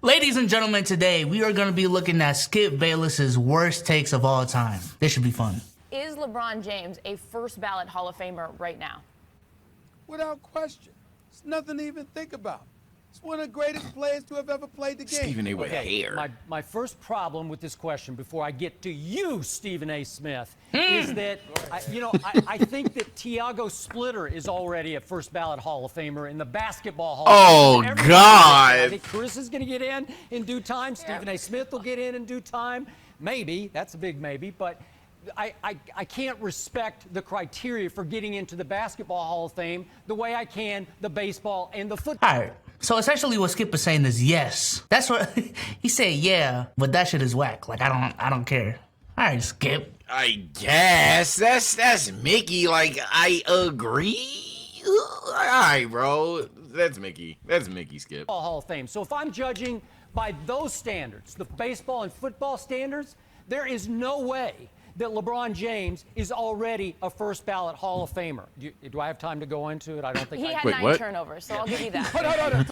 Ladies and gentlemen, today we are going to be looking at Skip Bayless's worst takes of all time. This should be fun. Is LeBron James a first ballot Hall of Famer right now? Without question. It's nothing to even think about. It's one of the greatest players to have ever played the game. Stephen A. with hair. My first problem with this question, before I get to you, Stephen A. Smith, is that, I think that Tiago Splitter is already a first ballot Hall of Famer in the basketball Hall of Fame. Oh, God. I think Chris is going to get in due time. Stephen A. Smith will get in due time. Maybe. That's a big maybe. But I can't respect the criteria for getting into the basketball Hall of Fame the way I can the baseball and the football. All right. So essentially what Skip is saying is yes. That's what he said, yeah, but that shit is whack. Like, I don't care. All right, Skip. I guess that's Mickey. Like, I agree. All right, bro. That's Mickey. That's Mickey, Skip. Hall of Fame. So if I'm judging by those standards, the baseball and football standards, there is no way that LeBron James is already a first ballot Hall of Famer. Do I have time to go into it? I don't think He had Wait, 9 what? turnovers, so I'll give you that. Hold on.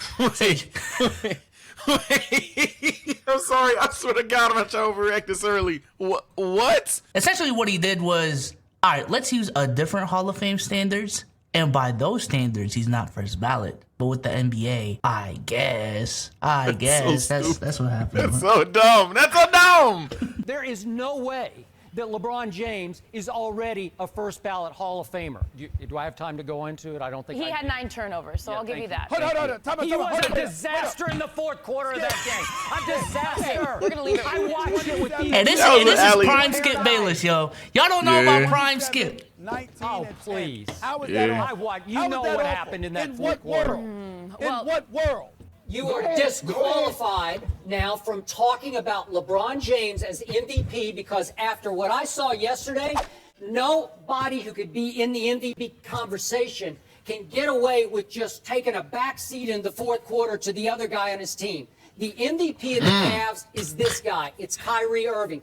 Wait. I'm sorry. I swear to God, I'm not trying to overreact this early. What? Essentially what he did was, all right, let's use a different Hall of Fame standards. And by those standards, he's not first ballot. But with the NBA, I guess that's what happened. That's so dumb. That's so dumb. There is no way that LeBron James is already a first ballot Hall of Famer. Do I have time to go into it? I don't think He had 9 turnovers, so I'll give you that. Hold on. He was a disaster in the fourth quarter of that game. A disaster. We're going to leave it. I watched it with these. And this That was is an alley. prime Skip Bayless, yo. Y'all don't know Yeah. about prime Skip. 19 Oh, and 10. please. How is Yeah. that awful? You know How is what that happened awful? in that fourth what quarter. world? well- In what world? You are disqualified now from talking about LeBron James as MVP because after what I saw yesterday, nobody who could be in the MVP conversation can get away with just taking a back seat in the fourth quarter to the other guy on his team. The MVP of the Cavs is this guy. It's Kyrie Irving.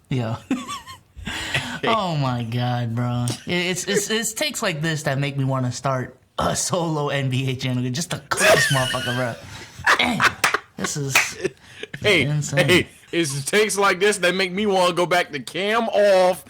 Yeah. Oh my God, bro. It's takes like this that make me want to start a solo NBA channel just to cook this motherfucker, bro. Damn, this is insane. It's takes like this that make me want to go back to cam off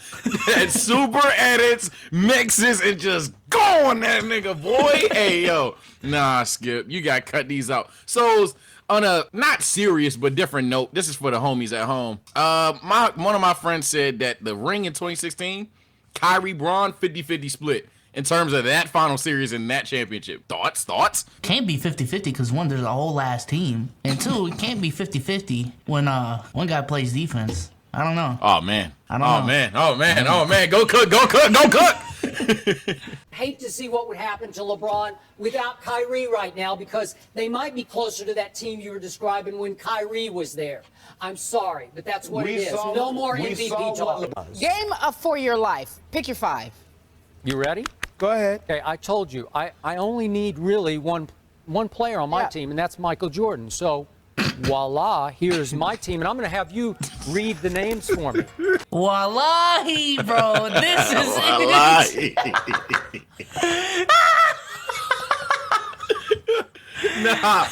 and super edits, mixes, and just go on that nigga, boy. Hey, yo. Nah, Skip, you got to cut these out. So, on a not serious but different note, this is for the homies at home. One of my friends said that the ring in 2016, Kyrie Braun 50-50 split in terms of that final series and that championship. Thoughts? Can't be 50-50 because one, there's a whole last team. And two, it can't be 50-50 when one guy plays defense. I don't know. Oh, man. I don't know. Oh, man. Go cook. Hate to see what would happen to LeBron without Kyrie right now because they might be closer to that team you were describing when Kyrie was there. I'm sorry, but that's what it is. No more MVP talk. Game for your life. Pick your 5. You ready? Go ahead. Okay, I told you, I only need really one player on my team, and that's Michael Jordan. So, voila, here's my team, and I'm going to have you read the names for me. Wallahi, bro. This is Wallahi. Nah,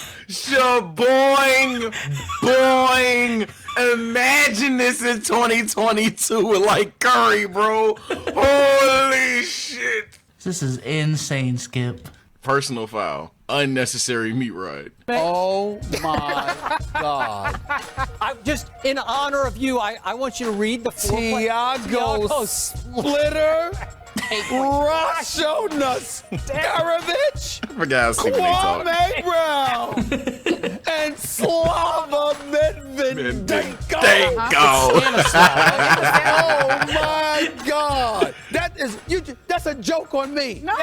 boing. Imagine this in 2022 with like Curry, bro. Holy shit. This is insane, Skip. Personal foul. Unnecessary meat ride. Oh my God. I just, in honor of you, I want you to read the 4 Tiago Splitter, Rasho Nastarovich, I forgot how Stephen A. talk. Kwame Brown, and Slava Medvedenko. Oh my God. That's a joke on me. No,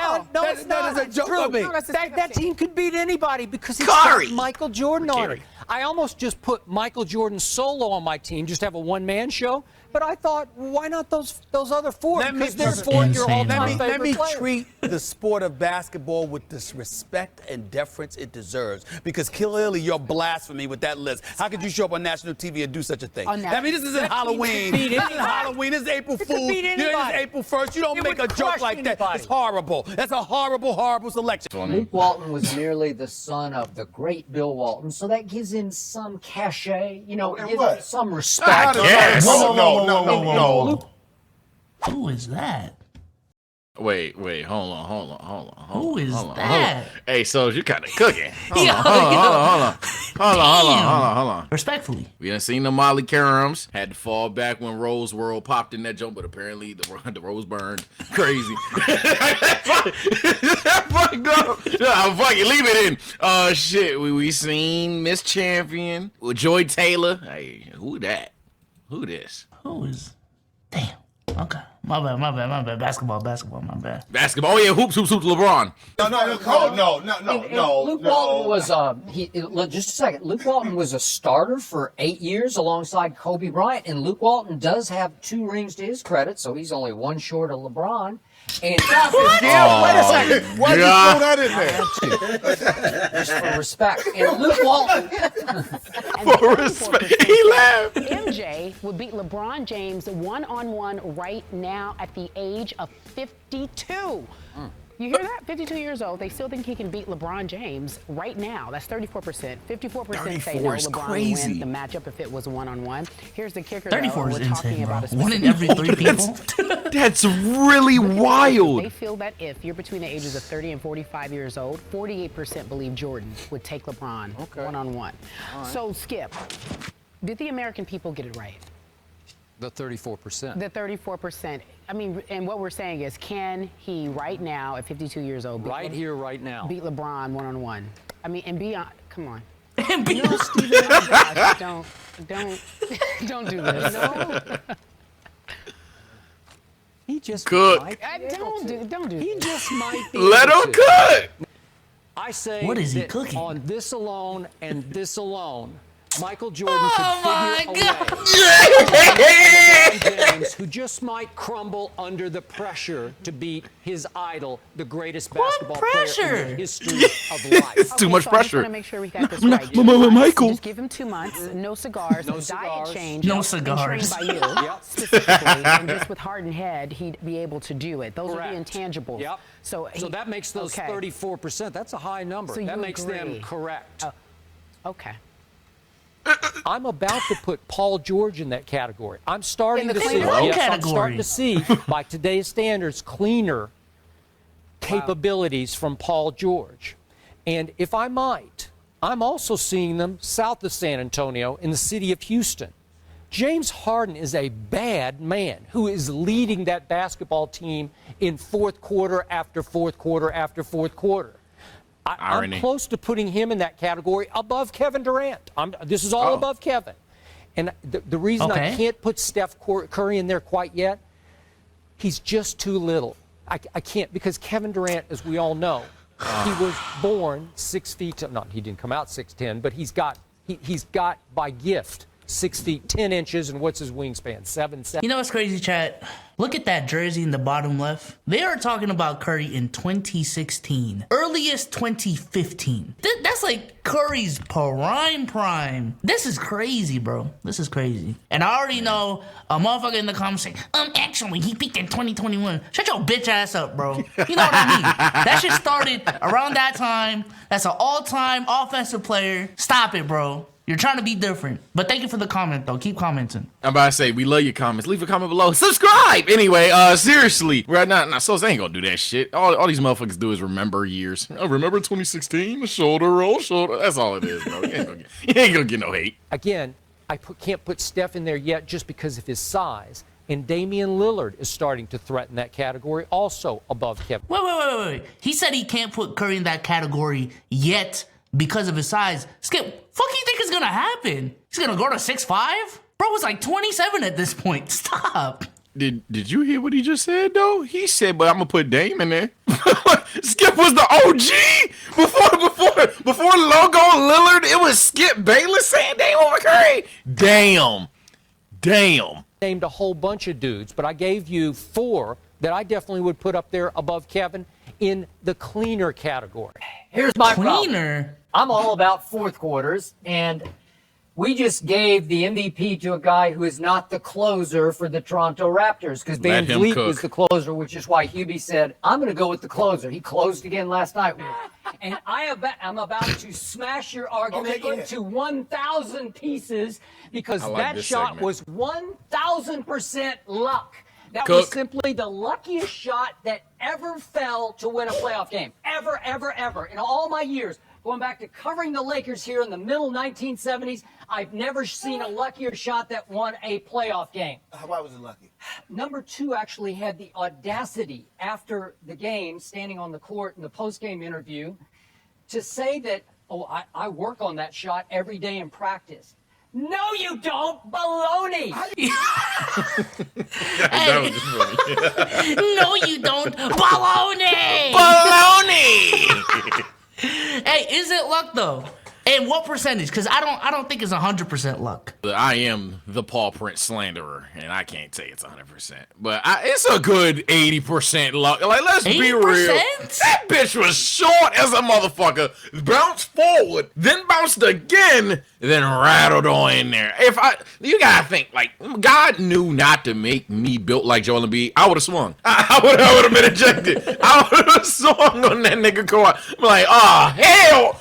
it's not. That is a joke on me. No, that's a That team could beat anybody because it's Curry. got Michael Jordan on it. I almost just put Michael Jordan solo on my team, just have a one-man show. But I thought, why not those other 4? Because they're 4 your insane, all-time bro. favorite Let me players. treat the sport of basketball with the respect and deference it deserves. Because clearly you're blasphemy with that list. How could you show up on national TV and do such a thing? On I mean, this isn't Halloween. beat This isn't anybody. Halloween. This is April could Fool's. beat This is anybody. April 1st. You don't It make make a joke like that. It's horrible. That's a horrible, horrible selection. Luke Walton was merely the son of the great Bill Walton, so that gives him some cachet, you know, gives him some respect. Yes. No. Who is that? Wait, hold on. Who is that? Hey, so you kind of cooking. Yo. Hold on. Respectfully. We done seen the Molly Karams. Had to fall back when Rose World popped in that jump, but apparently the rose burned. Crazy. Fucked up. Fuck it, leave it in. Shit, we seen Miss Champion with Joy Taylor. Hey, who that? Who this? Who is? Damn. Okay. My bad. Basketball, my bad. Basketball. Oh yeah, hoops, LeBron. No. Luke Walton was just a second. Luke Walton was a starter for 8 years alongside Kobe Bryant, and Luke Walton does have 2 rings to his credit, so he's only 1 short of LeBron. And Wait a second. Why did you throw that in there? just for respect. And Luke Walton. For respect. He laughed. MJ would beat LeBron James one-on-one right now at the age of 52. You hear that? 52 years old. They still think he can beat LeBron James right now. That's 34%. 54% say no, LeBron would win the matchup if it was one-on-one. Here's the kicker, 34 though. is We're talking insane, bro. about a 1 in every 3 people. That's really wild. They feel that if you're between the ages of 30 and 45 years old, 48% believe Jordan would take LeBron one-on-one. So, Skip, did the American people get it right? The 34%. The 34%. I mean, and what we're saying is, can he right now, at 52 years old, Right here, right now. beat LeBron one-on-one? I mean, and beyond. Come on. And be No, Stephen, oh gosh, don't do this. No. He just Cook. might. Don't do He this. just might be. Let able him to. cook. I say What is he that cooking? on this alone and this alone, Michael Jordan Oh could my figure God. a way. LeBron James, who just might crumble under the pressure to beat his idol, the greatest basketball player in the history of life. It's too much so I just pressure. want to make sure we got this right. 2 Michael. months, just give him 2 months, no cigars, No diet cigars. change, No and cigars. trained by you specifically, and just with hardened head, he'd be able to do it. Those Correct. are the intangibles. Yep. So that makes those 34%. That's a high number. So that you makes them agree. correct. Okay. I'm about to put Paul George in that category. I'm starting In the to see. cleaner Yes, I'm I'm category. starting to see, by today's standards, cleaner capabilities from Paul George. And if I might, I'm also seeing them south of San Antonio in the city of Houston. James Harden is a bad man who is leading that basketball team in fourth quarter after fourth quarter after fourth quarter. I'm Irony. close to putting him in that category above Kevin Durant. This is all above Kevin. And the reason I Okay. can't put Steph Curry in there quite yet, he's just too little. I can't, because Kevin Durant, as we all know, he was born 6 feet. No, he didn't come out 6'10", but he's got by gift 6 feet 10 inches, and what's his wingspan? 7'7". You know what's crazy, chat? Look at that jersey in the bottom left. They are talking about Curry in 2016. Earliest 2015. That's like Curry's prime. This is crazy, bro. This is crazy. And I already know a motherfucker in the comments saying, actually, he peaked in 2021. Shut your bitch ass up, bro. You know what I mean? That shit started around that time. That's an all-time offensive player. Stop it, bro. You're trying to be different. But thank you for the comment, though. Keep commenting. I'm about to say, we love your comments. Leave a comment below. Subscribe! Anyway, seriously. Right now, so they ain't gonna do that shit. All these motherfuckers do is remember years. Oh, remember 2016? Shoulder roll, shoulder. That's all it is, bro. You ain't gonna get no hate. Again, can't put Steph in there yet just because of his size. And Damian Lillard is starting to threaten that category, also above Kevin. Wait. He said he can't put Curry in that category yet because of his size. Skip, fuck you think is gonna happen? He's gonna go to 6'5"? Bro was like 27 at this point. Stop. Did you hear what he just said, though? He said, but I'm gonna put Dame in there. Skip was the OG before Logo Lillard. It was Skip Bayless saying Dame over Curry. Damn. Named a whole bunch of dudes, but I gave you 4 that I definitely would put up there above Kevin in the cleaner category. Here's my problem. Cleaner. I'm all about fourth quarters, and We just gave the MVP to a guy who is not the closer for the Toronto Raptors because Van Let him Vliet cook. was the closer, which is why Hubie said, I'm going to go with the closer. He closed again last night. And I'm about to smash your argument into 1,000 pieces because I like that this shot segment. was 1,000% luck. That Cook. was simply the luckiest shot that ever fell to win a playoff game. Ever, ever, ever. In all my years, going back to covering the Lakers here in the middle 1970s, I've never seen a luckier shot that won a playoff game. Why was it lucky? Number 2 actually had the audacity after the game, standing on the court in the post-game interview, to say that, I work on that shot every day in practice. No, you don't. Baloney. That was just funny. No, you don't. Baloney! Baloney! Hey, is it luck though? And what percentage? Because I don't think it's 100% luck. I am the Paul Prince slanderer, and I can't say it's 100%, but it's a good 80% luck. Like, let's be real. 80%? That bitch was short as a motherfucker. Bounced forward, then bounced again, then rattled on in there. You gotta think, like, God knew not to make me built like Joel Embiid. I would have swung. I would have been ejected. I would have swung on that nigga court. I'm like, oh hell.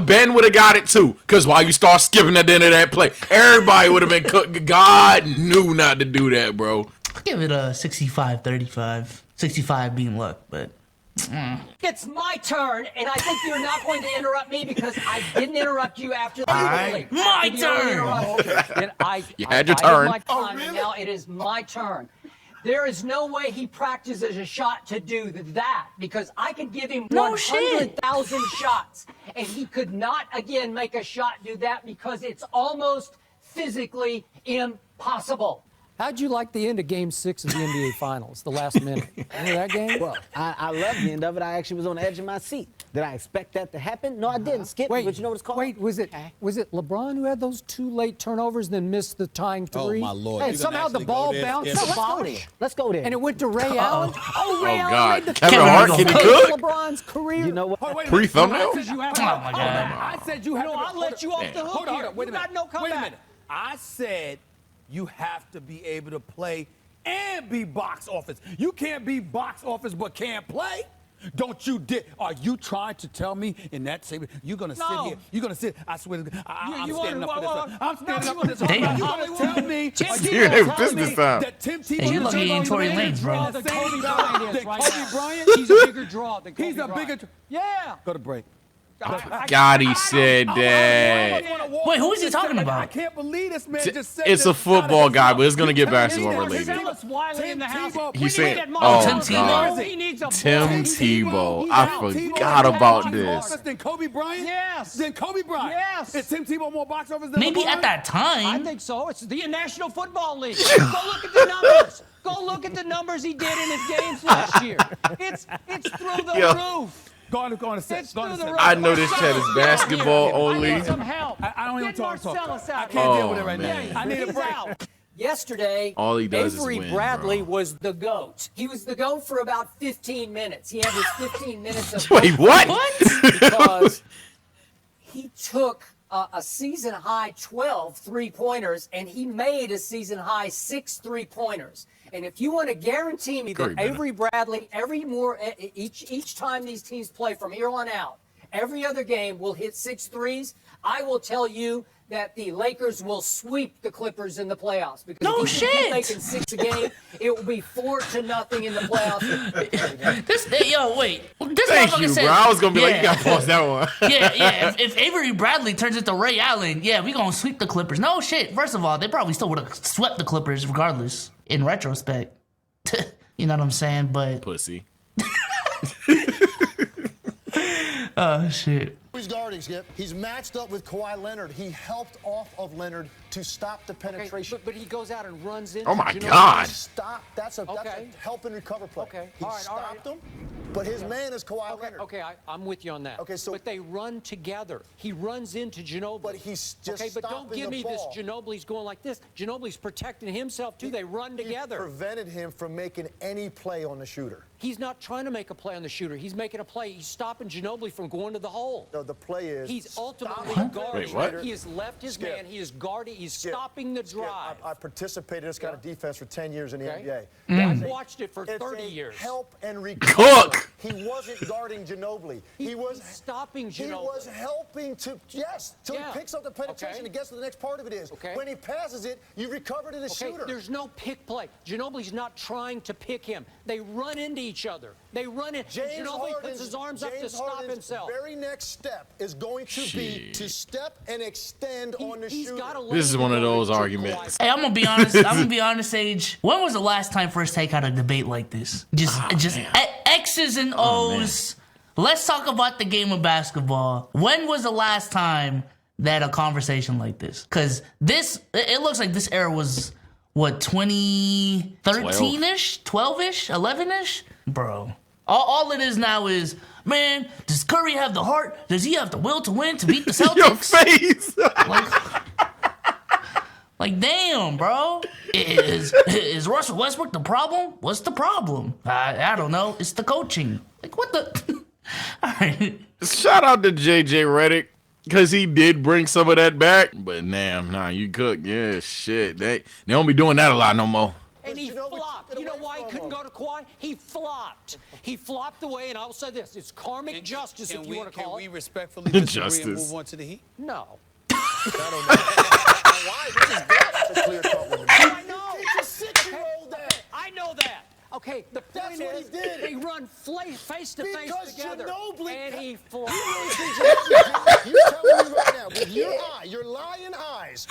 Ben would have got it too, because while you start skipping at the end of that play, everybody would have been cooked. God knew not to do that, bro. I'll give it a 65-35. 65 being luck, but It's my turn, and I think you're not going to interrupt me because I didn't interrupt you after the My turn. You had your turn. And now it is my turn. There is no way he practices a shot to do that because I could give him No shit. 100,000 shots, and he could not again make a shot do that because it's almost physically impossible. How'd you like the end of Game 6 of the NBA Finals, the last minute? Remember that game? Well, I love the end of it. I actually was on the edge of my seat. Did I expect that to happen? No, I didn't. Skip, but you know what it's called? Wait, was it LeBron who had those 2 late turnovers and then missed the tying 3? Oh, my Lord. Hey, You somehow gonna the ball actually go there? bounced. Yes. No, let's go there. Let's go there. And it went to Ray Allen. Oh, Ray Allen God. made the Kevin Hart, cook. can he cook? LeBron's career. You know what? Oh, wait a minute. Pre-thumbnail? I said you have to- Oh, my God. I said you have to. I'll let you off the hook Hold on, here. wait a You minute. got no Wait a comeback. minute. I said you have to be able to play and be box office. You can't be box office but can't play. Don't you Are you trying to tell me in that same? You're gonna sit here. You're gonna sit. I swear to God, I'm standing up for this. I'm standing up for this. Damn. You gonna tell me? You're in business time. That Tim Tebow? Hey, you lucky you ain't Tory Lanez, bro. The Kobe Bryant is right Kobe now. Bryant? He's a bigger draw than Kobe He's a Bryant. bigger. Yeah. Go to break. God, he said that. Wait, who is he talking I about? can't believe this man just said It's a this football out of his guy, mouth. but it's gonna get You telling me basketball that related. Dallas Wiley in the house. Tebow- He said, Tim Oh, God. He needs a Tim ball. Tebow. He's I out. Tebow forgot more about box this. office than Kobe Bryant? Yes. Than Kobe Bryant? Yes. Is Tim Tebow more box office than Maybe LeBron? at that I time. think so. It's the National Football League. Go look at the numbers. Go look at the numbers he did in his games last year. It's through the Yo. roof. Go on a set. It's Go on through a the set. roof. I know this chat is basketball I only. need some help. I don't even Get talk. Marcellus I out can't Oh, deal with it right man. now. I need a He's break. out. Yesterday, All he does is Avery win, Bradley bro. was the GOAT. He was the GOAT for about 15 minutes. He had his 15 minutes of Wait, what? because he took a season high 12 3-pointers and he made a season high 6 3-pointers. And if you want to guarantee me that Curry Bennett. Avery Bradley, each time these teams play from here on out, every other game will hit 6 threes, I will tell you that the Lakers will sweep the Clippers in the playoffs. Because No if you keep shit. making 6 a game, it will be 4-0 in the playoffs. Wait. This Thank motherfucker you, said, bro. I was gonna be like, yeah. you gotta pause that one. Yeah. If Avery Bradley turns into Ray Allen, yeah, we gonna sweep the Clippers. No shit. First of all, they probably still would have swept the Clippers regardless. In retrospect, you know what I'm saying? But Pussy. oh shit. He's guarding, Skip. He's matched up with Kawhi Leonard. He helped off of Leonard to stop the penetration. But he goes out and runs in. Oh my God. Stop. That's a help and recover play. Okay. He stopped him, but his man is Kawhi Leonard. Okay, I'm with you on that. Okay, so- but they run together. He runs into Ginobili. But he's just okay. But don't stopping give the me ball. this. Ginobili's going like this. Ginobili's protecting himself too. They run He together. prevented him from making any play on the shooter. He's not trying to make a play on the shooter. He's making a play. He's stopping Ginobili from going to the hole. No, the play is. He's ultimately guarding. Wait, what? He has left his Skip. man. He is guarding. He's Skip. stopping the Skip, drive. I participated in this kind of defense for 10 years in the NBA. I've watched it for It's 30 a years. help and recover. Cook. He wasn't guarding Ginobili. He was stopping Ginobili. He was helping to, yes, till Yeah. he picks up the penetration Okay. and gets to the next part of it is. Okay. When he passes it, you recover to the shooter. There's no pick play. Ginobili's not trying to pick him. They run into each other. They run in. Ginobili puts his arms up to stop himself. Very next step is going to be to step and extend on the shooter. This is one of those arguments. Hey, I'm gonna be honest. I'm gonna be honest, Sage. When was the last time First Take had a debate like this? Just X's and O's. Let's talk about the game of basketball. When was the last time that a conversation like this? Because it looks like this era was what 2013-ish, 12-ish, 11-ish, bro. All it is now is, man, does Curry have the heart? Does he have the will to win to beat the Celtics? Your face. Like, damn, bro. Is Russell Westbrook the problem? What's the problem? I don't know. It's the coaching. Like, what the? All right. Shout out to JJ Redick, because he did bring some of that back. But nah, you cook. Yeah, shit. They don't be doing that a lot no more. And he flopped. You know why he couldn't go to Kawhi? He flopped. He flopped away, and I will say this. It's karmic justice, if you want to call it. Can we respectfully disagree Justice. and move on to the Heat? No. Why? This is good. That's a clear cut one. I know. Teach a 6-year-old that. I know that. Okay, the point That's what he is, did. they run face to face Because together, Ginobili- and he flopped. You tell me right now, with your lying eyes,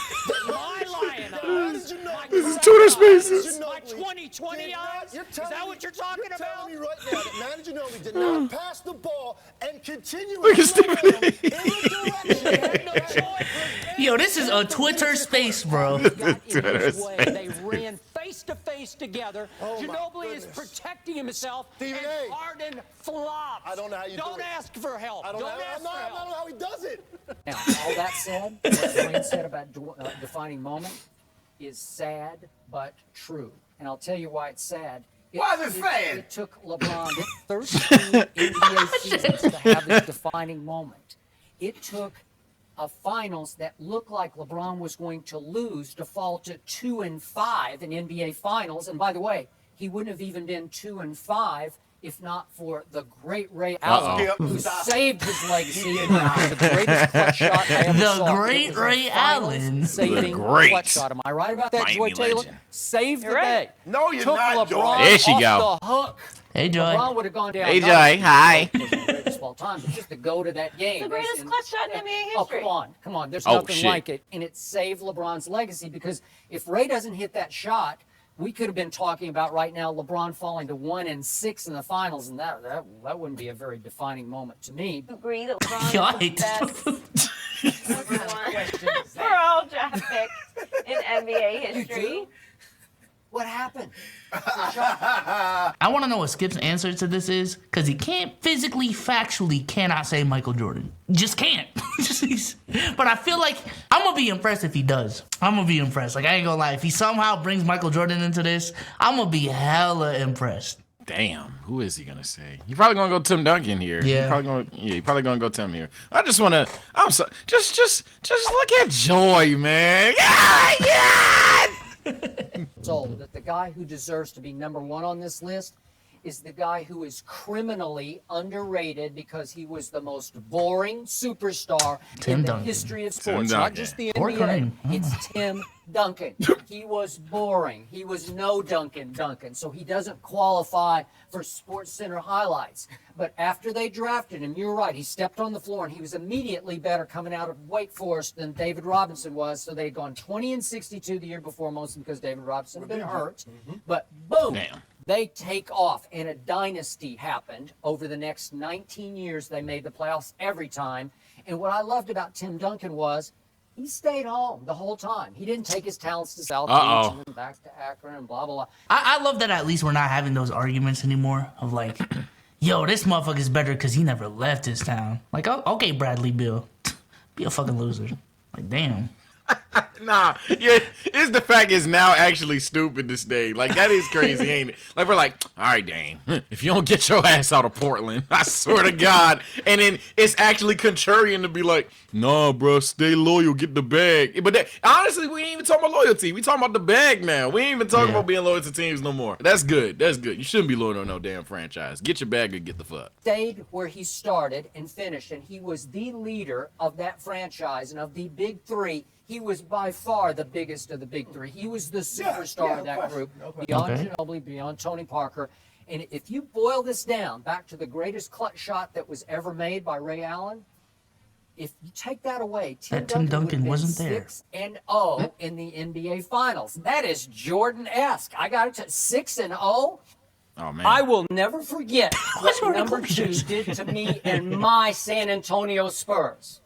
My lying eyes. This is Twitter Spaces. My 2020 eyes? Is that what you're talking You're about? telling me right now that Manu Ginobili did not pass the ball and continue Look at to Stephen in A. the direction They had no choice. Yo, this is a Twitter space, bro. Got in his way. They ran face to face together. Ginobili is protecting himself, Stephen and A. Harden flops. I don't know how you do Don't it. ask for help. I don't ask for know help. how he does it. Now, all that said, what Dwayne said about defining moment is sad but true. And I'll tell you why it's sad. Why is it sad? It took LeBron 13 NBA seasons to have this defining moment. It took a finals that looked like LeBron was going to lose to fall to 2-5 in NBA finals. And by the way, he wouldn't have even been 2-5 if not for the great Ray Allen, who saved his legacy with the greatest clutch shot I ever saw. The great Ray Allen. Saving clutch shot. Am I right about that, Joy Taylor? Saved the day. No, you're Took not, LeBron Joy. There she off go. the hook. Hey, Joy. LeBron would have gone down. Hey, not Joy. because Hi. he was the greatest of all time, but just to go to that game. The greatest clutch shot in NBA Oh, history. come on. There's Oh, nothing shit. like it. And it saved LeBron's legacy because if Ray doesn't hit that shot, we could have been talking about right now LeBron falling to 1-6 in the finals, and that wouldn't be a very defining moment to me. Agree that LeBron Yikes. is the best for all draft picks in NBA history. do? What happened? I want to know what Skip's answer to this is, because he can't physically, factually cannot say Michael Jordan. Just can't. But I feel like I'm going to be impressed if he does. I'm going to be impressed. Like, I ain't going to lie. If he somehow brings Michael Jordan into this, I'm going to be hella impressed. Damn, who is he gonna say? He probably gonna go Tim Duncan here. Yeah. He probably gonna go Tim here. I just wanna. I'm sorry. Just look at Joy, man. Yeah. So that the guy who deserves to be number one on this list is the guy who is criminally underrated because he was the most boring superstar in the history of sports, not just the NBA. It's Tim Duncan. He was boring. He was no Duncan, so he doesn't qualify for Sports Center highlights. But after they drafted him, you're right, he stepped on the floor and he was immediately better coming out of Wake Forest than David Robinson was. So they'd gone 20-62 the year before, mostly because David Robinson had been hurt. But boom. Damn. They take off, and a dynasty happened. Over the next 19 years, they made the playoffs every time. And what I loved about Tim Duncan was he stayed home the whole time. He didn't take his talents to South Beach and then back to Akron and blah, blah, blah. I love that at least we're not having those arguments anymore of like, yo, this motherfucker's better because he never left his town. Like, okay, Bradley Beal, be a fucking loser. Like, damn. Nah, yeah, it's the fact it's now actually stupid this day. Like, that is crazy, ain't it? Like, we're like, all right, Dane, if you don't get your ass out of Portland, I swear to God. And then it's actually contrarian to be like, nah, bro, stay loyal, get the bag. But honestly, we ain't even talking about loyalty. We talking about the bag now. We ain't even talking about being loyal to teams no more. That's good. That's good. You shouldn't be loyal to no damn franchise. Get your bag or get the fuck. Stayed where he started and finished, and he was the leader of that franchise and of the big three. He was by far the biggest of the big three. He was the superstar of that group, beyond Ginobili, beyond Tony Parker. And if you boil this down back to the greatest clutch shot that was ever made by Ray Allen, if you take that away, Tim Duncan wasn't there. 6-0 in the NBA Finals. That is Jordan-esque. I got it to 6-0. Oh man! I will never forget what number 2 did to me and my San Antonio Spurs.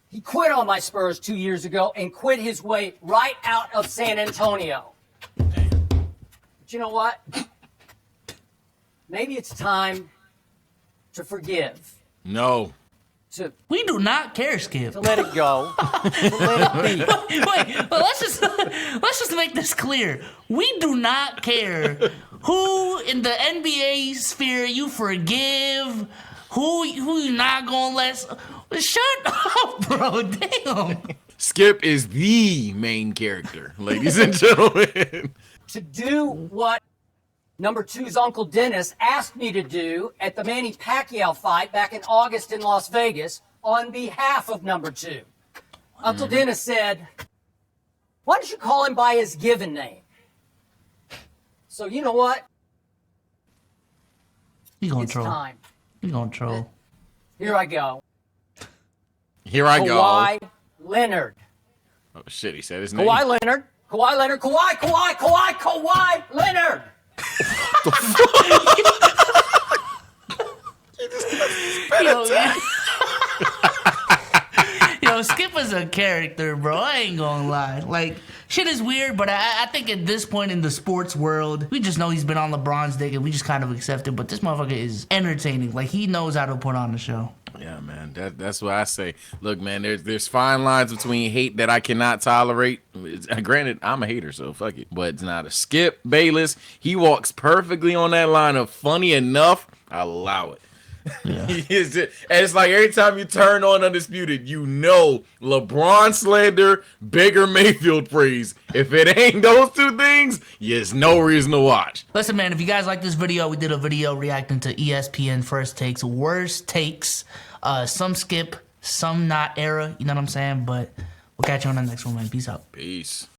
He quit on my Spurs 2 years ago and quit his way right out of San Antonio. But you know what? Maybe it's time to forgive. No. We do not care, Skip. To let it go. To let it be. Wait, but let's just make this clear. We do not care who in the NBA sphere you forgive, who you not gonna let. Shut up, bro. Damn. Skip is the main character, ladies and gentlemen. To do what number 2's Uncle Dennis asked me to do at the Manny Pacquiao fight back in August in Las Vegas on behalf of number 2. Uncle Dennis said, why don't you call him by his given name? So you know what? You gonna it's troll. Time. You gonna troll. Here I go. Here I go. Kawhi Leonard. Oh shit, he said his name. Kawhi Leonard. Kawhi Leonard. Kawhi Leonard. Yo, Skip is a character, bro. I ain't gonna lie. Like, shit is weird, but I think at this point in the sports world, we just know he's been on LeBron's dick and we just kind of accept it. But this motherfucker is entertaining. Like, he knows how to put on the show. Yeah, man. That's what I say. Look, man, there's fine lines between hate that I cannot tolerate. Granted, I'm a hater, so fuck it. But it's not a Skip Bayless. He walks perfectly on that line of funny enough. I allow it. Yeah. It's like every time you turn on Undisputed, you know LeBron slander, Baker Mayfield praise. If it ain't those two things, there's no reason to watch. Listen, man, if you guys like this video, we did a video reacting to ESPN First Takes, worst takes. Some Skip, some not era, you know what I'm saying? But we'll catch you on the next one, man. Peace out. Peace.